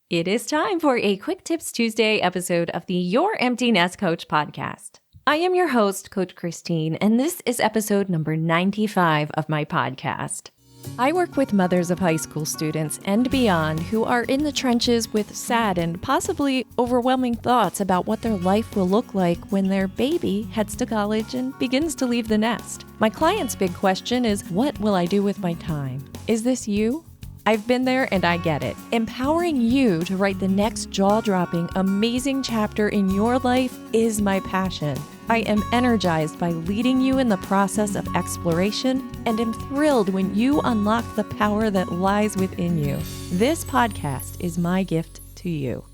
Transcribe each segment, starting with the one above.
It is time for a Quick Tips Tuesday episode of the Your Empty Nest Coach podcast. I am your host, Coach Christine, and this is episode number 95 of my podcast. I work with mothers of high school students and beyond who are in the trenches with sad and possibly overwhelming thoughts about what their life will look like when their baby heads to college and begins to leave the nest. My client's big question is, what will I do with my time? Is this you? I've been there and I get it. Empowering you to write the next jaw-dropping, amazing chapter in your life is my passion. I am energized by leading you in the process of exploration and am thrilled when you unlock the power that lies within you. This podcast is my gift to you.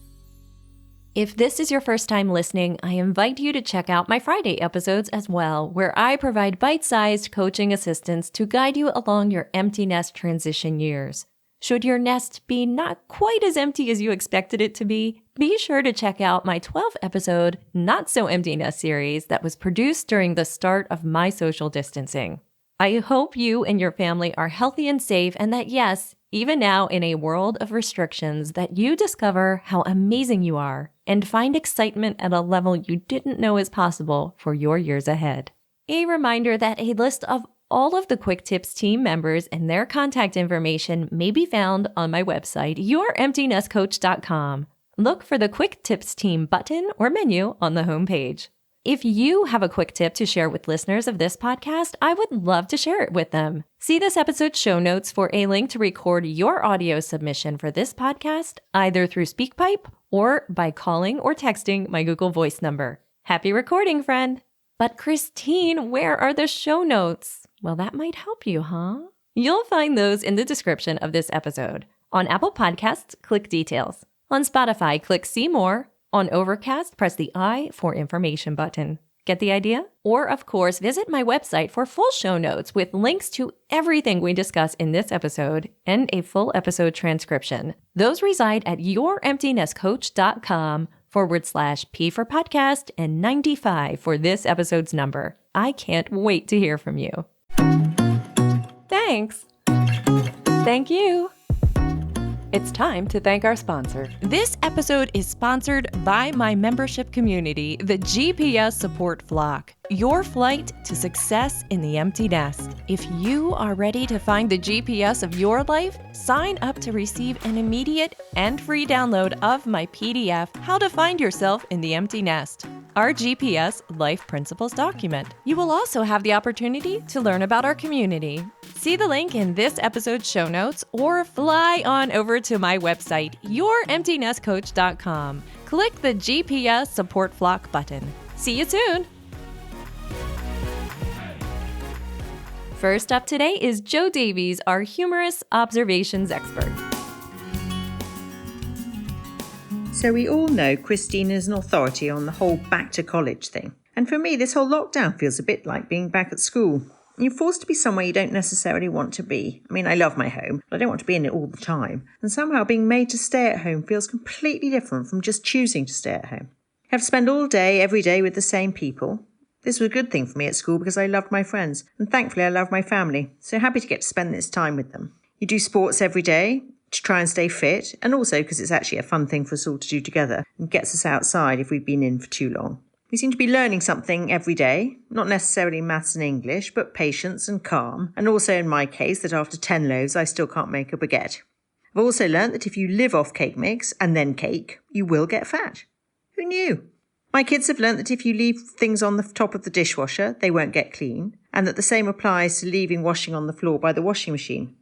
If this is your first time listening, I invite you to check out my Friday episodes as well, where I provide bite-sized coaching assistance to guide you along your empty nest transition years. Should your nest be not quite as empty as you expected it to be sure to check out my 12-episode Not So Empty Nest series that was produced during the start of my social distancing. I hope you and your family are healthy and safe, and that yes, even now in a world of restrictions, that you discover how amazing you are and find excitement at a level you didn't know is possible for your years ahead. A reminder that a list of all of the Quick Tips team members and their contact information may be found on my website, youremptynestcoach.com. Look for the Quick Tips team button or menu on the homepage. If you have a quick tip to share with listeners of this podcast, I would love to share it with them. See this episode's show notes for a link to record your audio submission for this podcast, either through SpeakPipe or by calling or texting my Google Voice number. Happy recording, friend! But Christine, where are the show notes? Well, that might help you, huh? You'll find those in the description of this episode. On Apple Podcasts, click Details. On Spotify, click See More. On Overcast, press the I for Information button. Get the idea? Or, of course, visit my website for full show notes with links to everything we discuss in this episode and a full episode transcription. Those reside at youremptynestcoach.com/P for podcast and 95 for this episode's number. I can't wait to hear from you. Thanks. Thank you. It's time to thank our sponsor. This episode is sponsored by my membership community, the GPS Support Flock, your flight to success in the empty nest. If you are ready to find the GPS of your life, sign up to receive an immediate and free download of my PDF, How to Find Yourself in the Empty Nest, our GPS Life Principles document. You will also have the opportunity to learn about our community. See the link in this episode's show notes or fly on over to my website, youremptynestcoach.com. Click the GPS Support Flock button. See you soon! First up today is Joe Davies, our humorous observations expert. So we all know Christine is an authority on the whole back to college thing. And for me, this whole lockdown feels a bit like being back at school. You're forced to be somewhere you don't necessarily want to be. I mean, I love my home, but I don't want to be in it all the time. And somehow being made to stay at home feels completely different from just choosing to stay at home. I have to spend all day, every day with the same people. This was a good thing for me at school because I loved my friends. And thankfully, I love my family. So happy to get to spend this time with them. You do sports every day to try and stay fit. And also because it's actually a fun thing for us all to do together and gets us outside if we've been in for too long. We seem to be learning something every day, not necessarily maths and English, but patience and calm, and also in my case that after 10 loaves I still can't make a baguette. I've also learnt that if you live off cake mix and then cake, you will get fat. Who knew? My kids have learnt that if you leave things on the top of the dishwasher, they won't get clean, and that the same applies to leaving washing on the floor by the washing machine.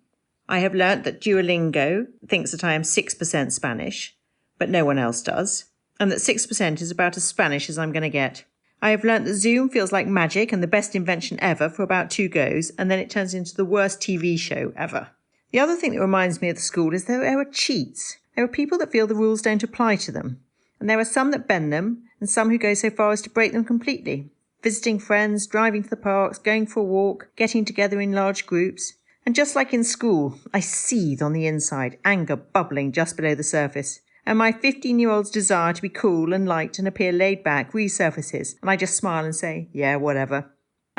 I have learnt that Duolingo thinks that I am 6% Spanish, but no one else does, and that 6% is about as Spanish as I'm going to get. I have learnt that Zoom feels like magic and the best invention ever for about 2 goes, and then it turns into the worst TV show ever. The other thing that reminds me of the school is that there are cheats. There are people that feel the rules don't apply to them, and there are some that bend them, and some who go so far as to break them completely. Visiting friends, driving to the parks, going for a walk, getting together in large groups. And just like in school, I seethe on the inside, anger bubbling just below the surface. And my 15-year-old's desire to be cool and liked and appear laid back resurfaces, and I just smile and say, yeah, whatever.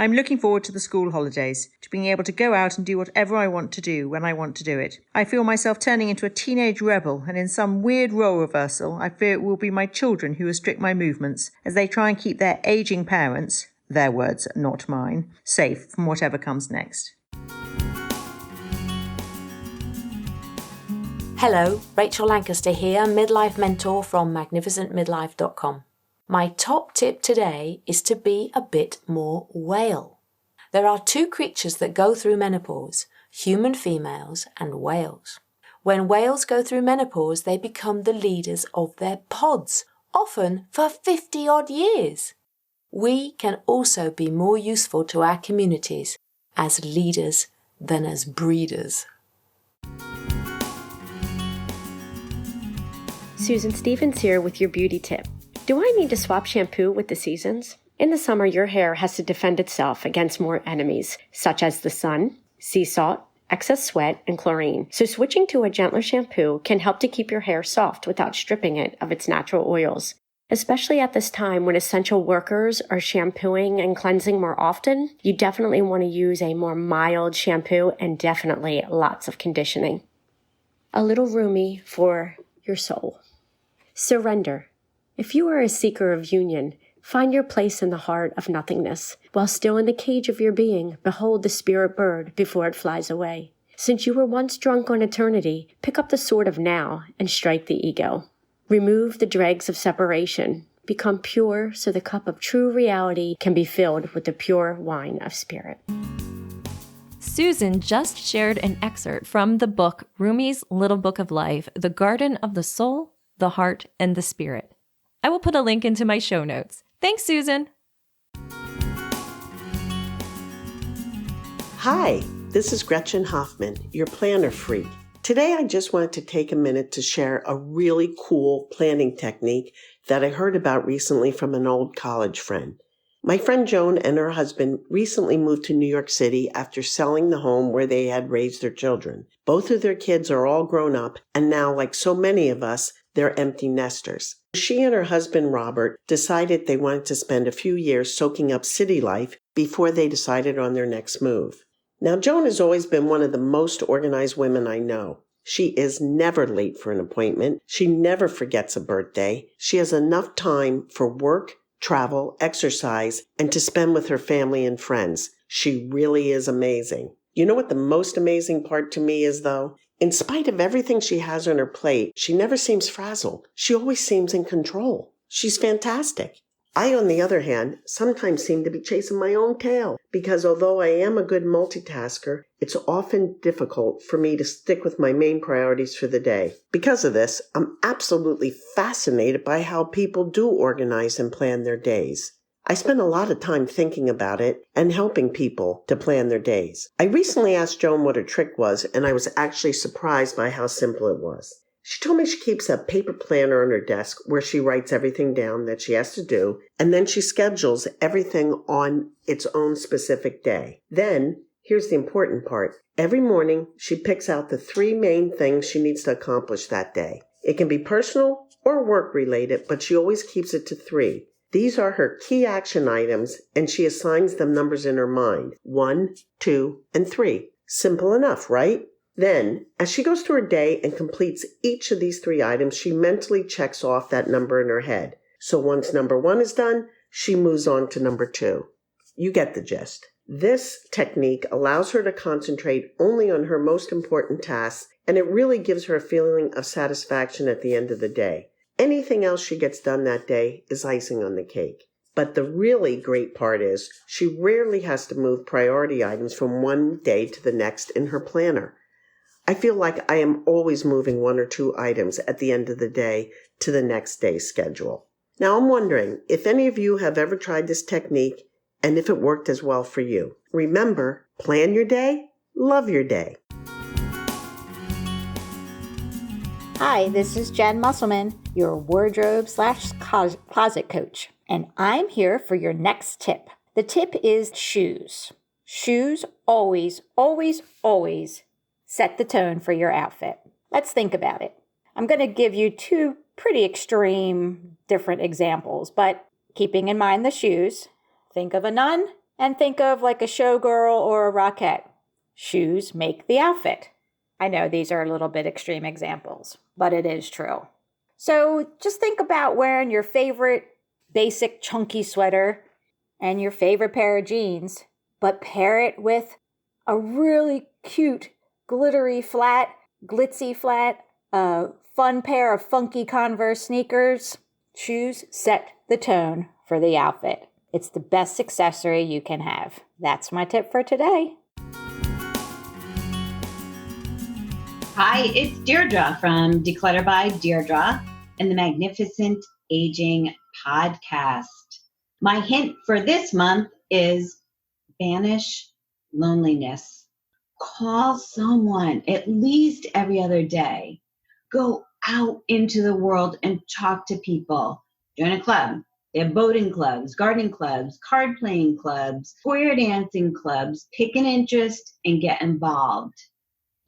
I'm looking forward to the school holidays, to being able to go out and do whatever I want to do when I want to do it. I feel myself turning into a teenage rebel, and in some weird role reversal, I fear it will be my children who restrict my movements as they try and keep their ageing parents, their words, not mine, safe from whatever comes next. Hello, Rachel Lancaster here, midlife mentor from magnificentmidlife.com. My top tip today is to be a bit more whale. There are two creatures that go through menopause, human females and whales. When whales go through menopause, they become the leaders of their pods, often for 50 odd years. We can also be more useful to our communities as leaders than as breeders. Susan Stevens here with your beauty tip. Do I need to swap shampoo with the seasons? In the summer, your hair has to defend itself against more enemies, such as the sun, sea salt, excess sweat, and chlorine. So switching to a gentler shampoo can help to keep your hair soft without stripping it of its natural oils. Especially at this time when essential workers are shampooing and cleansing more often, you definitely want to use a more mild shampoo and definitely lots of conditioning. A little roomy for your soul. Surrender. If you are a seeker of union, find your place in the heart of nothingness. While still in the cage of your being, behold the spirit bird before it flies away. Since you were once drunk on eternity, pick up the sword of now and strike the ego. Remove the dregs of separation. Become pure so the cup of true reality can be filled with the pure wine of spirit. Susan just shared an excerpt from the book Rumi's Little Book of Life, The Garden of the Soul, the Heart, and the Spirit. I will put a link into my show notes. Thanks, Susan. Hi, this is Gretchen Hoffman, your planner freak. Today I just wanted to take a minute to share a really cool planning technique that I heard about recently from an old college friend. My friend Joan and her husband recently moved to New York City after selling the home where they had raised their children. Both of their kids are all grown up, and now, like so many of us, they're empty nesters. She and her husband Robert decided they wanted to spend a few years soaking up city life before they decided on their next move. Now, Joan has always been one of the most organized women I know. She is never late for an appointment. She never forgets a birthday. She has enough time for work, travel, exercise, and to spend with her family and friends. She really is amazing. You know what the most amazing part to me is, though? In spite of everything she has on her plate, she never seems frazzled. She always seems in control. She's fantastic. I, on the other hand, sometimes seem to be chasing my own tail because although I am a good multitasker, it's often difficult for me to stick with my main priorities for the day. Because of this, I'm absolutely fascinated by how people do organize and plan their days. I spend a lot of time thinking about it and helping people to plan their days. I recently asked Joan what her trick was, and I was actually surprised by how simple it was. She told me she keeps a paper planner on her desk where she writes everything down that she has to do, and then she schedules everything on its own specific day. Then, here's the important part. Every morning, she picks out the 3 main things she needs to accomplish that day. It can be personal or work-related, but she always keeps it to 3. These are her key action items, and she assigns them numbers in her mind. 1, 2, and 3. Simple enough, right? Then, as she goes through her day and completes each of these 3 items, she mentally checks off that number in her head. So once number 1 is done, she moves on to number 2. You get the gist. This technique allows her to concentrate only on her most important tasks, and it really gives her a feeling of satisfaction at the end of the day. Anything else she gets done that day is icing on the cake. But the really great part is she rarely has to move priority items from one day to the next in her planner. I feel like I am always moving 1 or 2 items at the end of the day to the next day's schedule. Now I'm wondering if any of you have ever tried this technique and if it worked as well for you. Remember, plan your day, love your day. Hi, this is Jen Musselman, your wardrobe/closet coach, and I'm here for your next tip. The tip is shoes. Shoes always, always, always set the tone for your outfit. Let's think about it. I'm going to give you 2 pretty extreme different examples, but keeping in mind the shoes, think of a nun And think of like a showgirl or a rockette. Shoes make the outfit. I know these are a little bit extreme examples, but it is true. So just think about wearing your favorite basic chunky sweater and your favorite pair of jeans, but pair it with a really cute, glittery flat, glitzy flat, fun pair of funky Converse sneakers. Shoes set the tone for the outfit. It's the best accessory you can have. That's my tip for today. Hi, it's Deirdre from Declutter by Deirdre and the Magnificent Aging Podcast. My hint for this month is banish loneliness. Call someone at least every other day. Go out into the world and talk to people. Join a club. They have boating clubs, gardening clubs, card playing clubs, square dancing clubs. Pick an interest and get involved.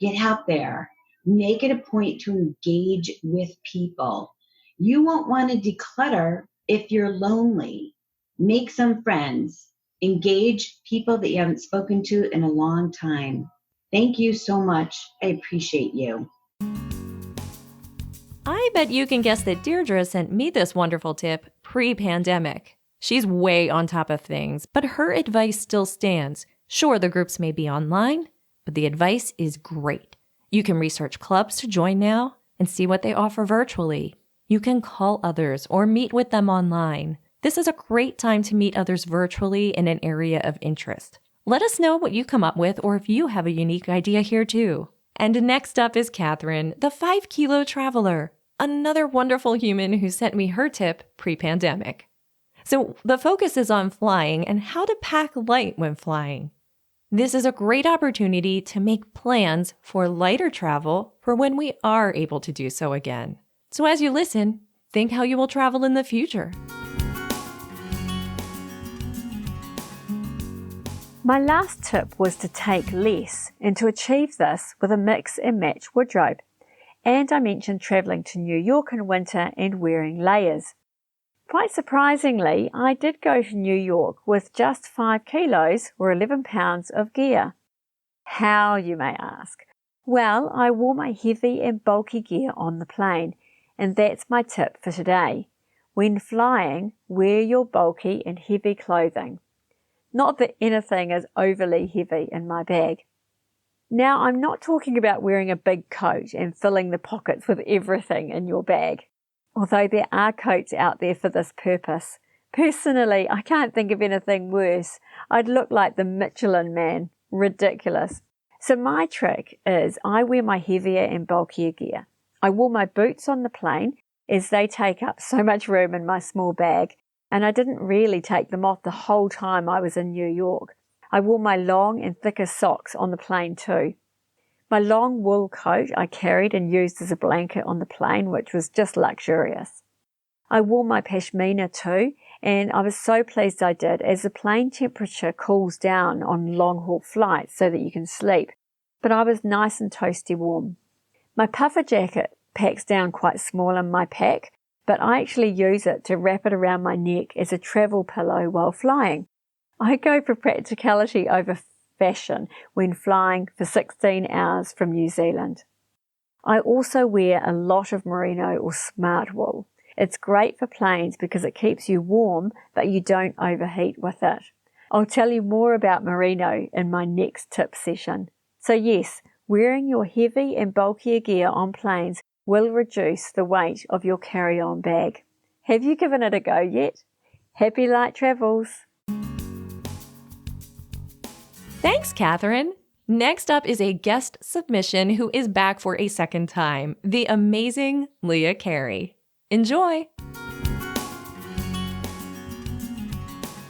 Get out there. Make it a point to engage with people. You won't want to declutter if you're lonely. Make some friends. Engage people that you haven't spoken to in a long time. Thank you so much. I appreciate you. I bet you can guess that Deirdre sent me this wonderful tip pre-pandemic. She's way on top of things, but her advice still stands. Sure, the groups may be online, but the advice is great. You can research clubs to join now and see what they offer virtually. You can call others or meet with them online. This is a great time to meet others virtually in an area of interest. Let us know what you come up with or if you have a unique idea here too. And next up is Catherine, the 5-kilo traveler, another wonderful human who sent me her tip pre-pandemic. So the focus is on flying and how to pack light when flying. This is a great opportunity to make plans for lighter travel for when we are able to do so again. So as you listen, think how you will travel in the future. My last tip was to take less, and to achieve this with a mix and match wardrobe. And I mentioned travelling to New York in winter and wearing layers. Quite surprisingly, I did go to New York with just 5 kilos or 11 pounds of gear. How, you may ask? Well, I wore my heavy and bulky gear on the plane, and that's my tip for today. When flying, wear your bulky and heavy clothing. Not that anything is overly heavy in my bag. Now, I'm not talking about wearing a big coat and filling the pockets with everything in your bag, although there are coats out there for this purpose. Personally, I can't think of anything worse. I'd look like the Michelin Man. Ridiculous. So my trick is I wear my heavier and bulkier gear. I wore my boots on the plane as they take up so much room in my small bag, and I didn't really take them off the whole time I was in New York. I wore my long and thicker socks on the plane too. My long wool coat I carried and used as a blanket on the plane, which was just luxurious. I wore my pashmina too, and I was so pleased I did, as the plane temperature cools down on long-haul flights so that you can sleep, but I was nice and toasty warm. My puffer jacket packs down quite small in my pack, but I actually use it to wrap it around my neck as a travel pillow while flying. I go for practicality over fashion when flying for 16 hours from New Zealand. I also wear a lot of merino or smart wool. It's great for planes because it keeps you warm, but you don't overheat with it. I'll tell you more about merino in my next tip session. So yes, wearing your heavy and bulkier gear on planes will reduce the weight of your carry-on bag. Have you given it a go yet? Happy light travels! Thanks, Catherine. Next up is a guest submission who is back for a second time, the amazing Leah Carey. Enjoy!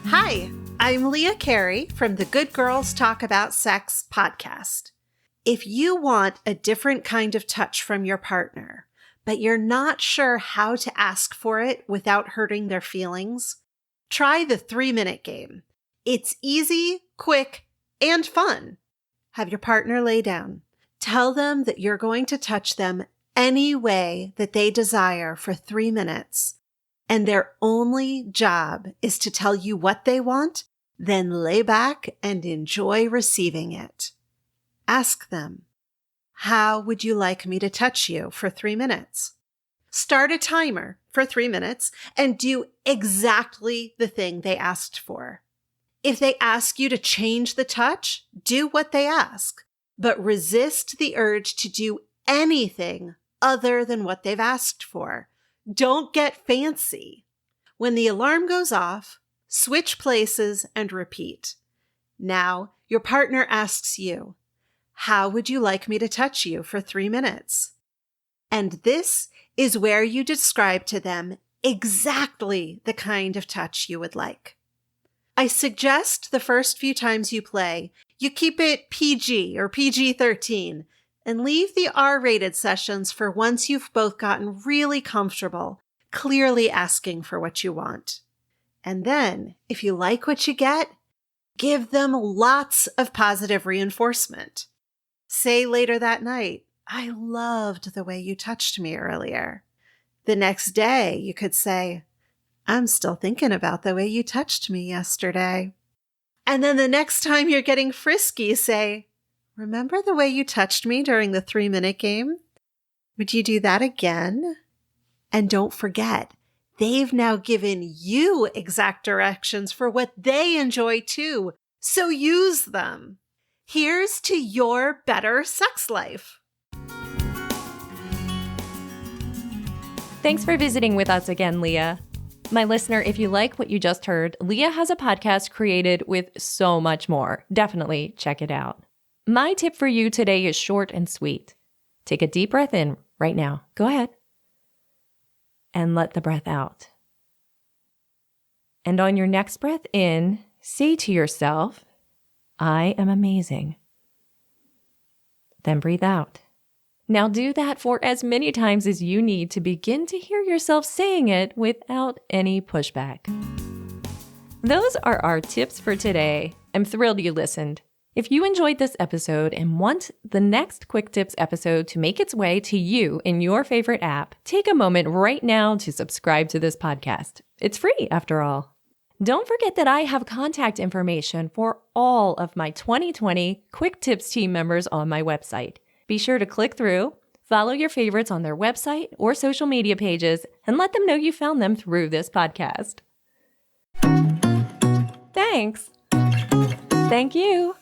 Hi, I'm Leah Carey from the Good Girls Talk About Sex podcast. If you want a different kind of touch from your partner, but you're not sure how to ask for it without hurting their feelings, try the 3-minute game. It's easy, quick, and fun. Have your partner lay down. Tell them that you're going to touch them any way that they desire for 3 minutes, and their only job is to tell you what they want, Then lay back and enjoy receiving it. Ask them, how would you like me to touch you for 3 minutes? Start a timer for 3 minutes and do exactly the thing they asked for. If they ask you to change the touch, do what they ask, but resist the urge to do anything other than what they've asked for. Don't get fancy. When the alarm goes off, switch places and repeat. Now, your partner asks you, how would you like me to touch you for 3 minutes? And this is where you describe to them exactly the kind of touch you would like. I suggest the first few times you play, you keep it PG or PG-13 and leave the R-rated sessions for once you've both gotten really comfortable, clearly asking for what you want. And then, if you like what you get, give them lots of positive reinforcement. Say later that night, I loved the way you touched me earlier. The next day, you could say, I'm still thinking about the way you touched me yesterday. And then the next time you're getting frisky, say, remember the way you touched me during the 3-minute game? Would you do that again? And don't forget, they've now given you exact directions for what they enjoy too, so use them. Here's to your better sex life. Thanks for visiting with us again, Leah. My listener, if you like what you just heard, Leah has a podcast created with so much more. Definitely check it out. My tip for you today is short and sweet. Take a deep breath in right now. Go ahead. And let the breath out. And on your next breath in, say to yourself, I am amazing. Then breathe out. Now do that for as many times as you need to begin to hear yourself saying it without any pushback. Those are our tips for today. I'm thrilled you listened. If you enjoyed this episode and want the next Quick Tips episode to make its way to you in your favorite app, take a moment right now to subscribe to this podcast. It's free, after all. Don't forget that I have contact information for all of my 2020 Quick Tips team members on my website. Be sure to click through, follow your favorites on their website or social media pages, and let them know you found them through this podcast. Thanks. Thank you.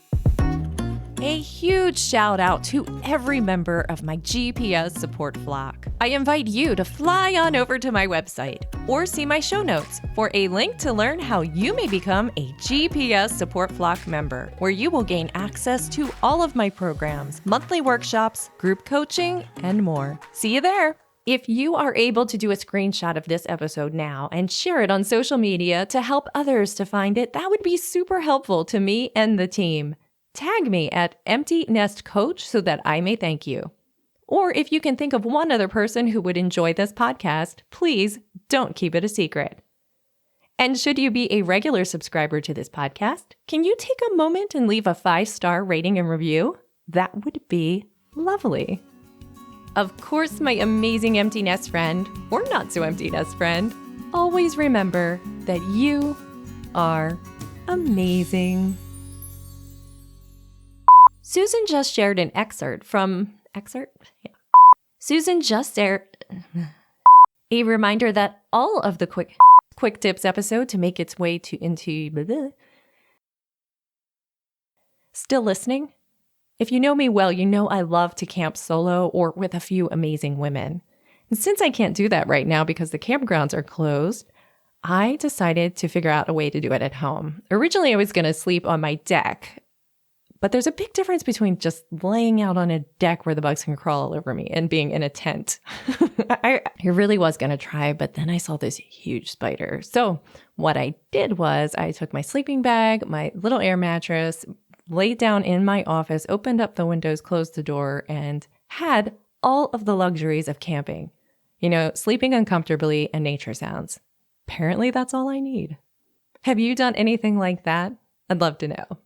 A huge shout out to every member of my GPS support flock. I invite you to fly on over to my website or see my show notes for a link to learn how you may become a GPS support flock member, where you will gain access to all of my programs, monthly workshops, group coaching, and more. See you there. If you are able to do a screenshot of this episode now and share it on social media to help others to find it, that would be super helpful to me and the team. Tag me at Empty Nest Coach so that I may thank you. Or if you can think of one other person who would enjoy this podcast, please don't keep it a secret. And should you be a regular subscriber to this podcast, can you take a moment and leave a 5-star rating and review? That would be lovely. Of course, my amazing empty nest friend, or not so empty nest friend, always remember that you are amazing. Susan just shared an excerpt from Susan just shared a reminder that all of the quick tips episode to make its way into Still listening? If you know me well, you know I love to camp solo or with a few amazing women. And since I can't do that right now because the campgrounds are closed, I decided to figure out a way to do it at home. Originally, I was going to sleep on my deck. But there's a big difference between just laying out on a deck where the bugs can crawl all over me and being in a tent. I really was going to try, but then I saw this huge spider. So what I did was I took my sleeping bag, my little air mattress, laid down in my office, opened up the windows, closed the door, and had all of the luxuries of camping. You know, sleeping uncomfortably and nature sounds. Apparently that's all I need. Have you done anything like that? I'd love to know.